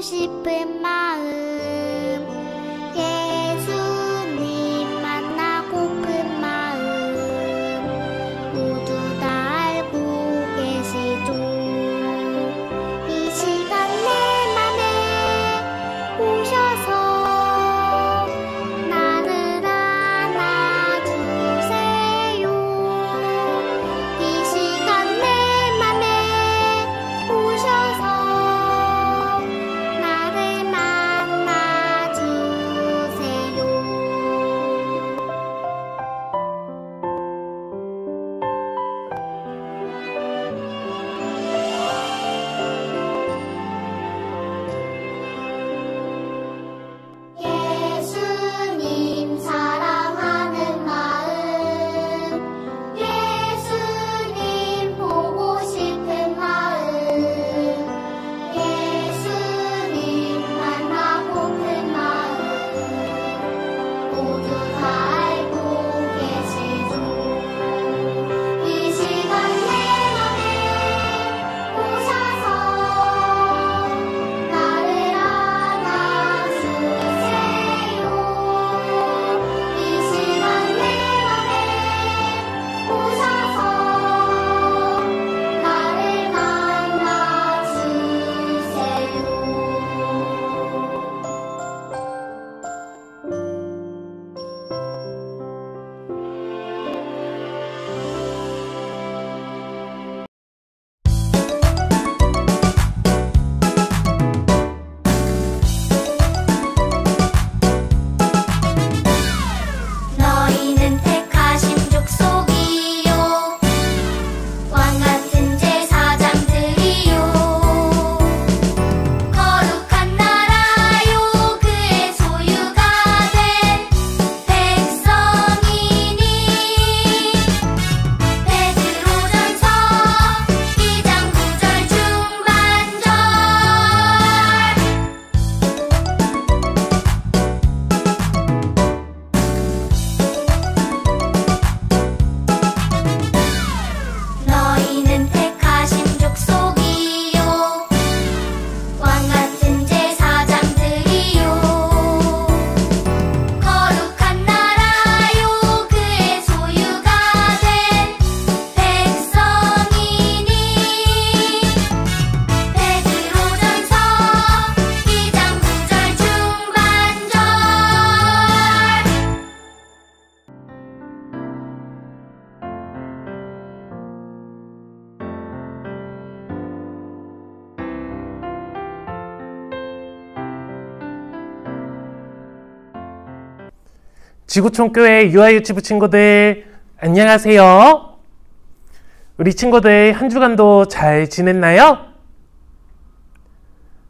싶은 마음, 예수님 만나고픈 마음 모두 다 알고 계시죠. 이 시간 내 맘에 오셔서 나를 안아주세요. 이 시간 내 맘에 오셔서 나를 만나주세요. 예수님 사랑하는 마음, 예수님 보고 싶은 마음, 예수님 만나고픈 마음 모두 다 알고 계시죠. 이 시간 내 맘에 오셔서 나를 안아주세요. 이 시간 내 맘에 오셔서 나를 너희는 택하신 족속이요 왕같은 제사장들이요 거룩한 나라요 그의 소유가 된 백성이니 베드로전서 2장 9절 중반절 너희는 택하신 족속이요 왕같은 제사장들이요 거룩한 나라요 그의 소유가 된 백성이니 베드로전서 2장 9절 중반절 지구촌교회 유아유치부 친구들 안녕하세요. 우리 친구들 한 주간도 잘 지냈나요?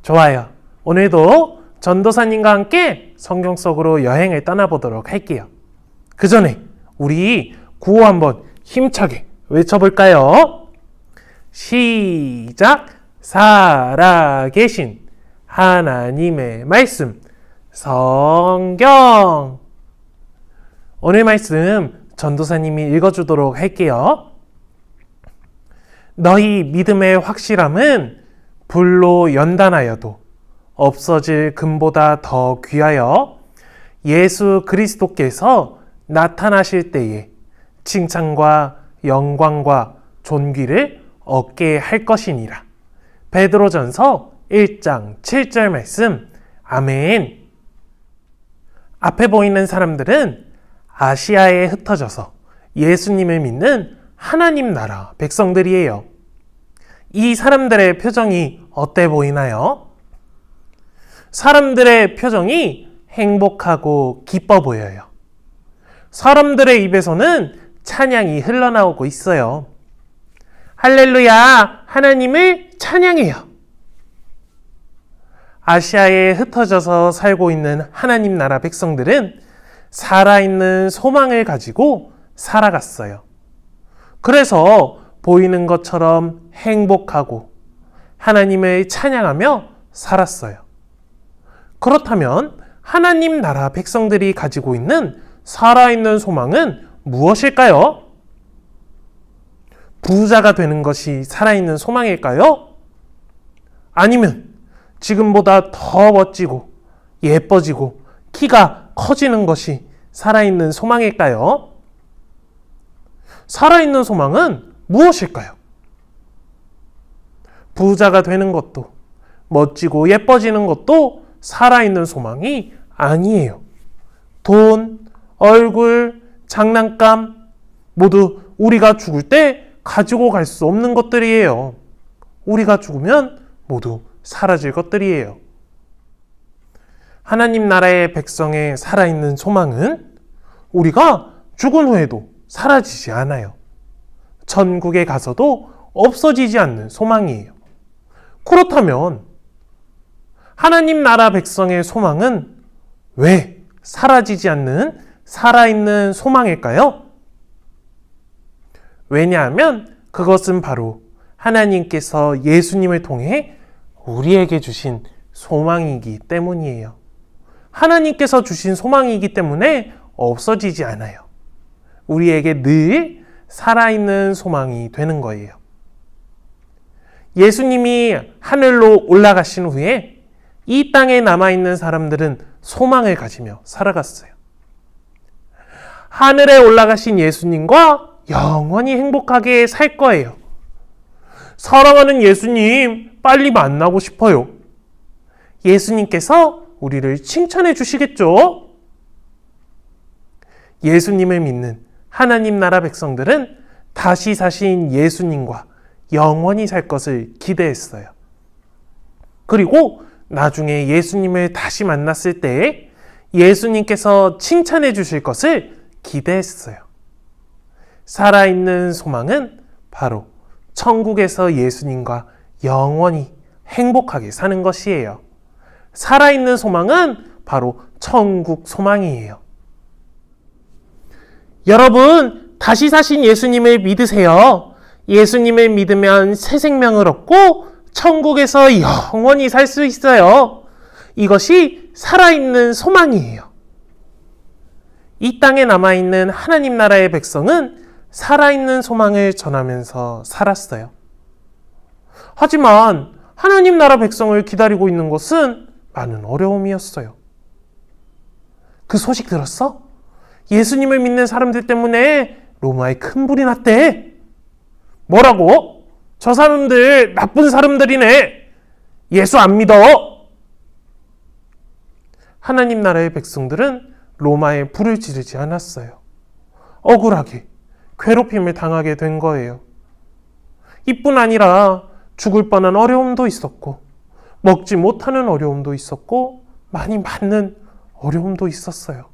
좋아요. 오늘도 전도사님과 함께 성경 속으로 여행을 떠나보도록 할게요. 그 전에 우리 구호 한번 힘차게 외쳐볼까요? 시작! 살아계신 하나님의 말씀 성경. 오늘 말씀 전도사님이 읽어주도록 할게요. 너희 믿음의 확실함은 불로 연단하여도 없어질 금보다 더 귀하여 예수 그리스도께서 나타나실 때에 칭찬과 영광과 존귀를 얻게 할 것이니라. 베드로전서 1장 7절 말씀. 아멘. 앞에 보이는 사람들은 아시아에 흩어져서 예수님을 믿는 하나님 나라 백성들이에요. 이 사람들의 표정이 어때 보이나요? 사람들의 표정이 행복하고 기뻐 보여요. 사람들의 입에서는 찬양이 흘러나오고 있어요. 할렐루야! 하나님을 찬양해요. 아시아에 흩어져서 살고 있는 하나님 나라 백성들은 살아있는 소망을 가지고 살아갔어요. 그래서 보이는 것처럼 행복하고 하나님을 찬양하며 살았어요. 그렇다면 하나님 나라 백성들이 가지고 있는 살아있는 소망은 무엇일까요? 부자가 되는 것이 살아있는 소망일까요? 아니면 지금보다 더 멋지고 예뻐지고 키가 커지는 것이 살아있는 소망일까요? 살아있는 소망은 무엇일까요? 부자가 되는 것도 멋지고 예뻐지는 것도 살아있는 소망이 아니에요. 돈, 얼굴, 장난감 모두 우리가 죽을 때 가지고 갈 수 없는 것들이에요. 우리가 죽으면 모두 사라질 것들이에요. 하나님 나라의 백성의 살아있는 소망은 우리가 죽은 후에도 사라지지 않아요. 천국에 가서도 없어지지 않는 소망이에요. 그렇다면 하나님 나라 백성의 소망은 왜 사라지지 않는 살아있는 소망일까요? 왜냐하면 그것은 바로 하나님께서 예수님을 통해 우리에게 주신 소망이기 때문이에요. 하나님께서 주신 소망이기 때문에 없어지지 않아요. 우리에게 늘 살아있는 소망이 되는 거예요. 예수님이 하늘로 올라가신 후에 이 땅에 남아있는 사람들은 소망을 가지며 살아갔어요. 하늘에 올라가신 예수님과 영원히 행복하게 살 거예요. 사랑하는 예수님, 빨리 만나고 싶어요. 예수님께서 우리를 칭찬해 주시겠죠? 예수님을 믿는 하나님 나라 백성들은 다시 사신 예수님과 영원히 살 것을 기대했어요. 그리고 나중에 예수님을 다시 만났을 때 예수님께서 칭찬해 주실 것을 기대했어요. 살아있는 소망은 바로 천국에서 예수님과 영원히 행복하게 사는 것이에요. 살아있는 소망은 바로 천국 소망이에요. 여러분, 다시 사신 예수님을 믿으세요. 예수님을 믿으면 새 생명을 얻고 천국에서 영원히 살 수 있어요. 이것이 살아있는 소망이에요. 이 땅에 남아있는 하나님 나라의 백성은 살아있는 소망을 전하면서 살았어요. 하지만 하나님 나라 백성을 기다리고 있는 것은 많은 어려움이었어요. 그 소식 들었어? 예수님을 믿는 사람들 때문에 로마에 큰 불이 났대. 뭐라고? 저 사람들 나쁜 사람들이네. 예수 안 믿어. 하나님 나라의 백성들은 로마에 불을 지르지 않았어요. 억울하게 괴롭힘을 당하게 된 거예요. 이뿐 아니라 죽을 뻔한 어려움도 있었고 먹지 못하는 어려움도 있었고 많이 맞는 어려움도 있었어요.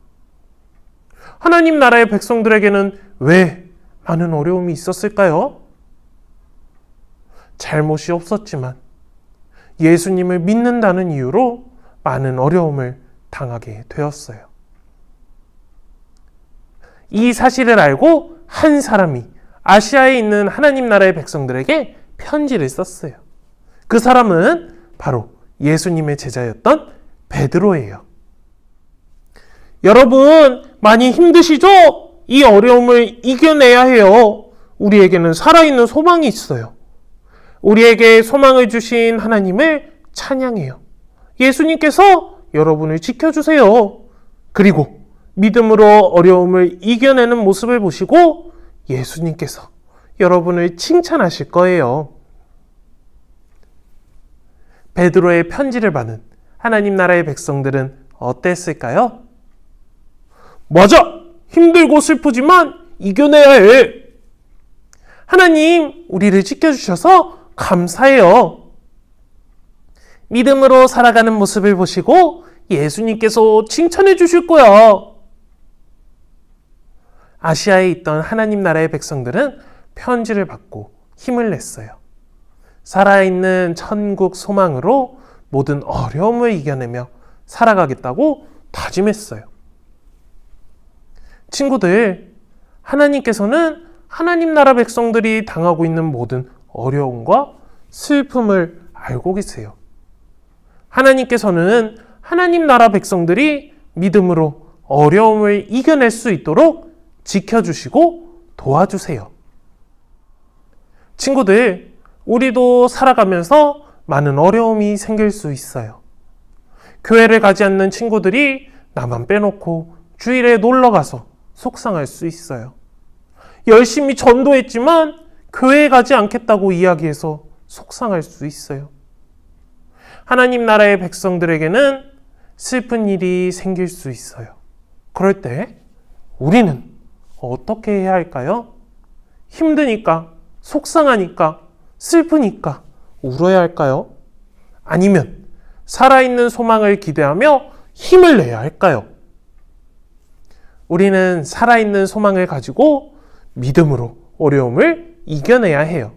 하나님 나라의 백성들에게는 왜 많은 어려움이 있었을까요? 잘못이 없었지만 예수님을 믿는다는 이유로 많은 어려움을 당하게 되었어요. 이 사실을 알고 한 사람이 아시아에 있는 하나님 나라의 백성들에게 편지를 썼어요. 그 사람은 바로 예수님의 제자였던 베드로예요. 여러분, 많이 힘드시죠? 이 어려움을 이겨내야 해요. 우리에게는 살아있는 소망이 있어요. 우리에게 소망을 주신 하나님을 찬양해요. 예수님께서 여러분을 지켜주세요. 그리고 믿음으로 어려움을 이겨내는 모습을 보시고 예수님께서 여러분을 칭찬하실 거예요. 베드로의 편지를 받은 하나님 나라의 백성들은 어땠을까요? 맞아! 힘들고 슬프지만 이겨내야 해! 하나님, 우리를 지켜주셔서 감사해요. 믿음으로 살아가는 모습을 보시고 예수님께서 칭찬해 주실 거야. 아시아에 있던 하나님 나라의 백성들은 편지를 받고 힘을 냈어요. 살아있는 천국 소망으로 모든 어려움을 이겨내며 살아가겠다고 다짐했어요. 친구들, 하나님께서는 하나님 나라 백성들이 당하고 있는 모든 어려움과 슬픔을 알고 계세요. 하나님께서는 하나님 나라 백성들이 믿음으로 어려움을 이겨낼 수 있도록 지켜주시고 도와주세요. 친구들, 우리도 살아가면서 많은 어려움이 생길 수 있어요. 교회를 가지 않는 친구들이 나만 빼놓고 주일에 놀러 가서 속상할 수 있어요. 열심히 전도했지만 교회에 가지 않겠다고 이야기해서 속상할 수 있어요. 하나님 나라의 백성들에게는 슬픈 일이 생길 수 있어요. 그럴 때 우리는 어떻게 해야 할까요? 힘드니까, 속상하니까, 슬프니까 울어야 할까요? 아니면 살아있는 소망을 기대하며 힘을 내야 할까요? 우리는 살아있는 소망을 가지고 믿음으로 어려움을 이겨내야 해요.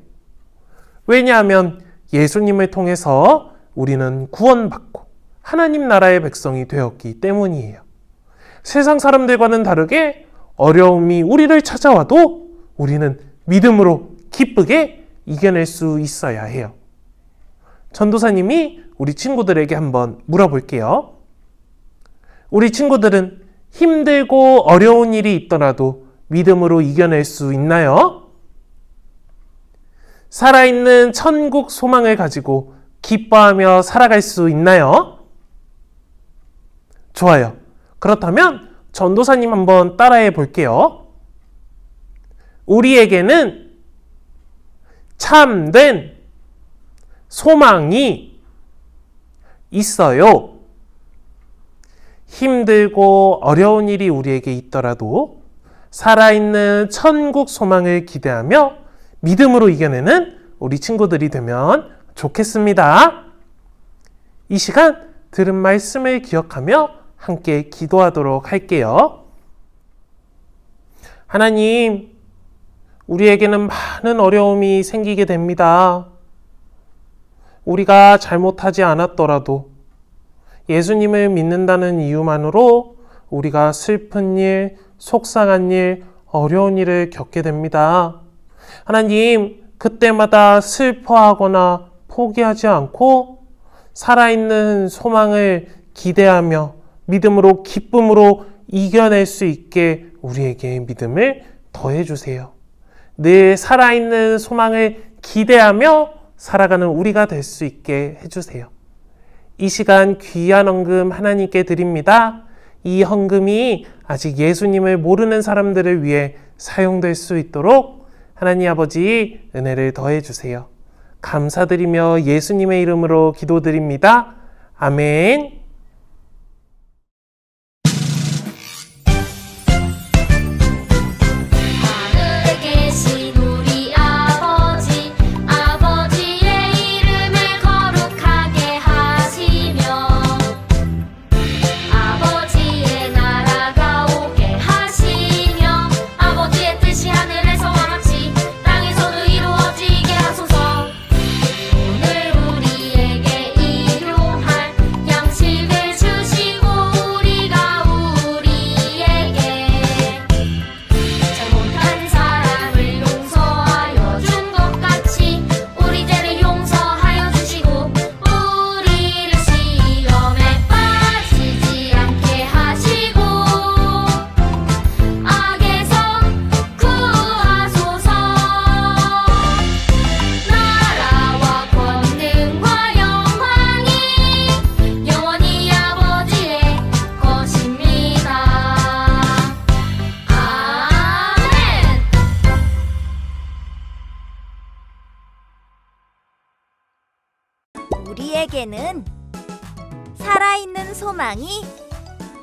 왜냐하면 예수님을 통해서 우리는 구원받고 하나님 나라의 백성이 되었기 때문이에요. 세상 사람들과는 다르게 어려움이 우리를 찾아와도 우리는 믿음으로 기쁘게 이겨낼 수 있어야 해요. 전도사님이 우리 친구들에게 한번 물어볼게요. 우리 친구들은 힘들고 어려운 일이 있더라도 믿음으로 이겨낼 수 있나요? 살아있는 천국 소망을 가지고 기뻐하며 살아갈 수 있나요? 좋아요. 그렇다면 전도사님 한번 따라해 볼게요. 우리에게는 참된 소망이 있어요. 힘들고 어려운 일이 우리에게 있더라도 살아있는 천국 소망을 기대하며 믿음으로 이겨내는 우리 친구들이 되면 좋겠습니다. 이 시간 들은 말씀을 기억하며 함께 기도하도록 할게요. 하나님, 우리에게는 많은 어려움이 생기게 됩니다. 우리가 잘못하지 않았더라도 예수님을 믿는다는 이유만으로 우리가 슬픈 일, 속상한 일, 어려운 일을 겪게 됩니다. 하나님, 그때마다 슬퍼하거나 포기하지 않고 살아있는 소망을 기대하며 믿음으로 기쁨으로 이겨낼 수 있게 우리에게 믿음을 더해주세요. 늘 살아있는 소망을 기대하며 살아가는 우리가 될 수 있게 해주세요. 이 시간 귀한 헌금 하나님께 드립니다. 이 헌금이 아직 예수님을 모르는 사람들을 위해 사용될 수 있도록 하나님 아버지 은혜를 더해주세요. 감사드리며 예수님의 이름으로 기도드립니다. 아멘. 하늘에 계신 우리 아버지, 아버지의 이름을 거룩하게 하시며 아버지의 나라가 오게 하시며 아버지의 뜻이 하늘에서와 같이 땅에서도 이루어지게 하소서. 오늘 우리에게 일용할 양식을 주시고 우리가 우리에게 잘못한 사람을 용서하여 준 것 같이 우리 죄를 용서하여 주시고 우리를 시험에 빠지지 않게 하시고 악에서 구하소서. 나라와 권능과 영광이 영원히 아버지의 것입니다. 아멘. 우리에게는 살아있는 소망이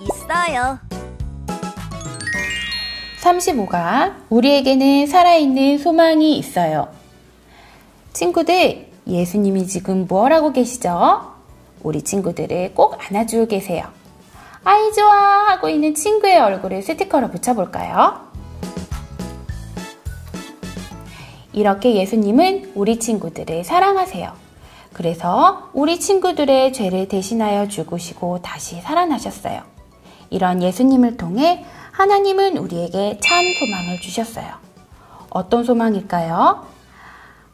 있어요. 35가 우리에게는 살아있는 소망이 있어요. 친구들, 예수님이 지금 뭘 하고 계시죠? 우리 친구들을 꼭 안아주고 계세요. 아이 좋아 하고 있는 친구의 얼굴을 스티커로 붙여볼까요? 이렇게 예수님은 우리 친구들을 사랑하세요. 그래서 우리 친구들의 죄를 대신하여 죽으시고 다시 살아나셨어요. 이런 예수님을 통해 하나님은 우리에게 참 소망을 주셨어요. 어떤 소망일까요?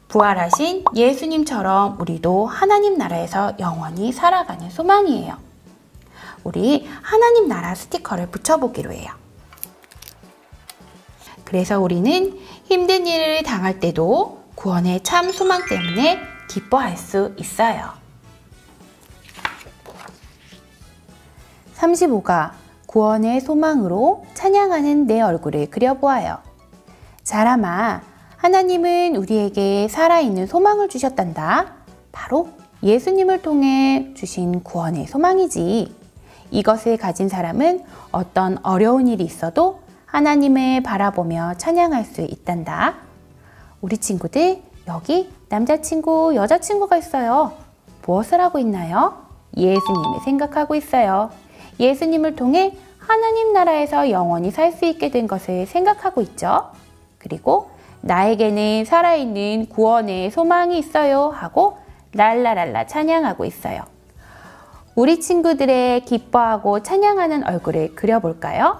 부활하신 예수님처럼 우리도 하나님 나라에서 영원히 살아가는 소망이에요. 우리 하나님 나라 스티커를 붙여보기로 해요. 그래서 우리는 힘든 일을 당할 때도 구원의 참 소망 때문에 기뻐할 수 있어요. 35가 구원의 소망으로 찬양하는 내 얼굴을 그려보아요. 자람아, 하나님은 우리에게 살아있는 소망을 주셨단다. 바로 예수님을 통해 주신 구원의 소망이지. 이것을 가진 사람은 어떤 어려운 일이 있어도 하나님을 바라보며 찬양할 수 있단다. 우리 친구들, 여기 남자친구, 여자친구가 있어요. 무엇을 하고 있나요? 예수님을 생각하고 있어요. 예수님을 통해 하나님 나라에서 영원히 살 수 있게 된 것을 생각하고 있죠. 그리고 나에게는 살아있는 구원의 소망이 있어요 하고 랄라랄라 찬양하고 있어요. 우리 친구들의 기뻐하고 찬양하는 얼굴을 그려볼까요?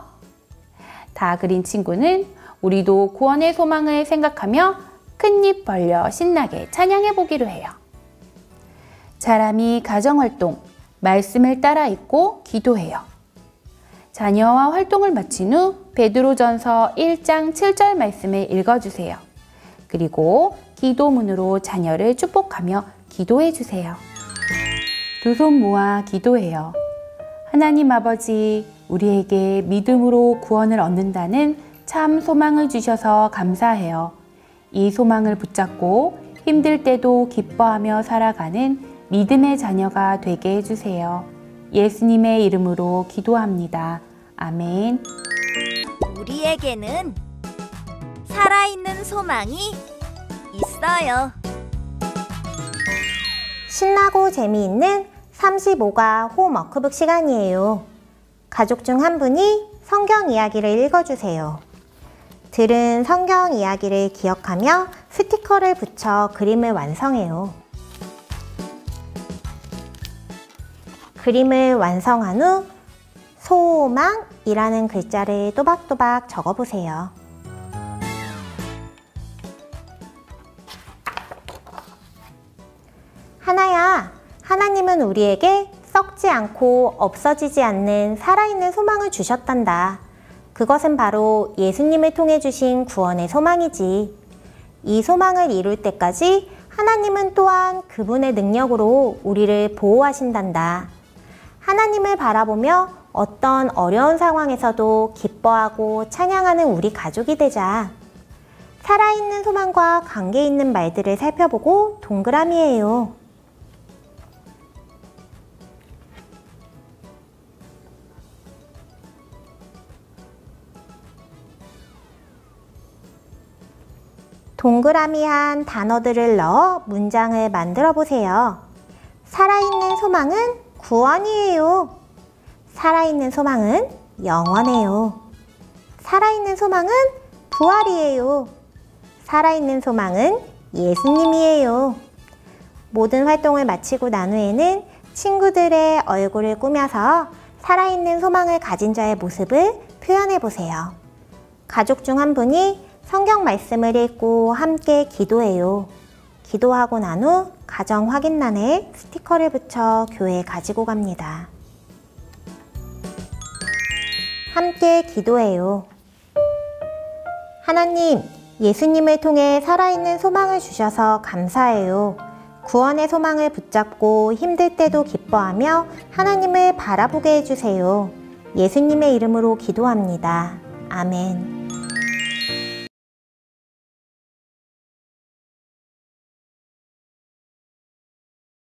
다 그린 친구는 우리도 구원의 소망을 생각하며 큰 입 벌려 신나게 찬양해 보기로 해요. 자람이 가정활동, 말씀을 따라 읽고 기도해요. 자녀와 활동을 마친 후 베드로전서 1장 7절 말씀을 읽어주세요. 그리고 기도문으로 자녀를 축복하며 기도해 주세요. 두 손 모아 기도해요. 하나님 아버지, 우리에게 믿음으로 구원을 얻는다는 참 소망을 주셔서 감사해요. 이 소망을 붙잡고 힘들 때도 기뻐하며 살아가는 믿음의 자녀가 되게 해주세요. 예수님의 이름으로 기도합니다. 아멘. 우리에게는 살아있는 소망이 있어요. 신나고 재미있는 35가 홈워크북 시간이에요. 가족 중 한 분이 성경 이야기를 읽어주세요. 들은 성경 이야기를 기억하며 스티커를 붙여 그림을 완성해요. 그림을 완성한 후 소망이라는 글자를 또박또박 적어보세요. 하나야, 하나님은 우리에게 썩지 않고 없어지지 않는 살아있는 소망을 주셨단다. 그것은 바로 예수님을 통해 주신 구원의 소망이지. 이 소망을 이룰 때까지 하나님은 또한 그분의 능력으로 우리를 보호하신단다. 하나님을 바라보며 어떤 어려운 상황에서도 기뻐하고 찬양하는 우리 가족이 되자. 살아있는 소망과 관계 있는 말들을 살펴보고 동그라미예요. 동그라미한 단어들을 넣어 문장을 만들어 보세요. 살아있는 소망은 구원이에요. 살아있는 소망은 영원해요. 살아있는 소망은 부활이에요. 살아있는 소망은 예수님이에요. 모든 활동을 마치고 난 후에는 친구들의 얼굴을 꾸며서 살아있는 소망을 가진 자의 모습을 표현해 보세요. 가족 중 한 분이 성경 말씀을 읽고 함께 기도해요. 기도하고 난 후 가정 확인란에 스티커를 붙여 교회에 가지고 갑니다. 함께 기도해요. 하나님, 예수님을 통해 살아있는 소망을 주셔서 감사해요. 구원의 소망을 붙잡고 힘들 때도 기뻐하며 하나님을 바라보게 해주세요. 예수님의 이름으로 기도합니다. 아멘.